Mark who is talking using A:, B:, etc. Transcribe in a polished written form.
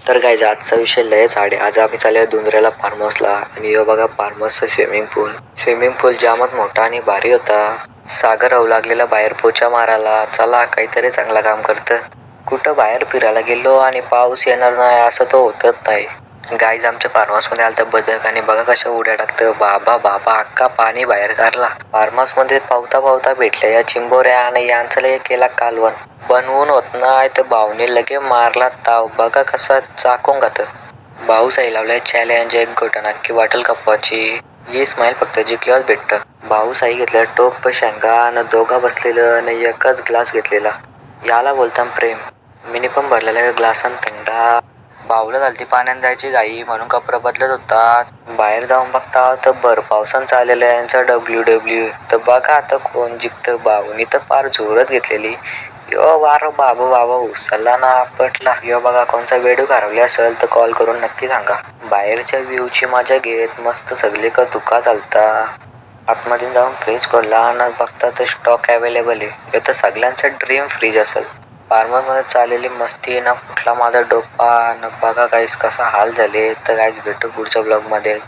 A: तर काय आजचा विषय लयच आहे. आज आम्ही चाललो डोंगराला फार्म हाऊसला आणि यो बघा फार्म हाऊसचा स्विमिंग पूल जामच मोठा आणि भारी होता. सागर राहू लागलेला बाहेर पोचा मारायला. चला काहीतरी चांगला काम करतं. कुठं बाहेर फिरायला गेलो आणि पाऊस येणार नाही असं तर होतच नाही. गाईज आमच्या फार्म हाऊस मध्ये आलता बदक आणि बघा कशा उड्या टाकतं. बाबा बाबा अख्खा पाणी बाहेर काढला. फार्म हाऊस मध्ये पावता पावता भेटल्या या चिंबोऱ्या आणि यांचं लय केला कालवण. बनवून होत नाही तर भाऊने लगे मारला ताव. बघा कसा चाकून घात. भाऊ साई लावलाय चॅलेंज, एक गोटा नक्की वाटेल कप्पाची. ये स्माईल फक्त जिंकल्यावर भेटतं. भाऊ साई घेतलं टोप शेंगा आणि दोघा बसलेलं आणि एकच ग्लास घेतलेला. याला बोलता प्रेम. मिनी पण भरलेला ग्लासान थंडा. भाऊला झालती पाण्यात जायची घाई म्हणून कपडे बदलत होता. बाहेर जाऊन बघता तर भर पावसान चाललेलं यांचा WW. तर बघा आता कोण जिंकतं. भाऊनी तर फार जोरात घेतलेली. यो वारो बाबा बाबा उसळला ना आपटला. यो बघा कोणचा व्हिडिओ हरवले असेल तर कॉल करून नक्की सांगा. बाहेरच्या व्ह्यूची मजा घेत मस्त सगळी का धुका चालता. आतमध्ये जाऊन फ्रीज खोलला आणि बघता तर स्टॉक अवेलेबल आहे. हे तर सगळ्यांचं ड्रीम फ्रीज असेल. फार्मर्स मध्ये चाललेली मस्ती ना कुठला माझा डोपा न बघा गाईस कसा हाल झाले. तर गाईस भेटू पुढच्या ब्लॉग मध्ये.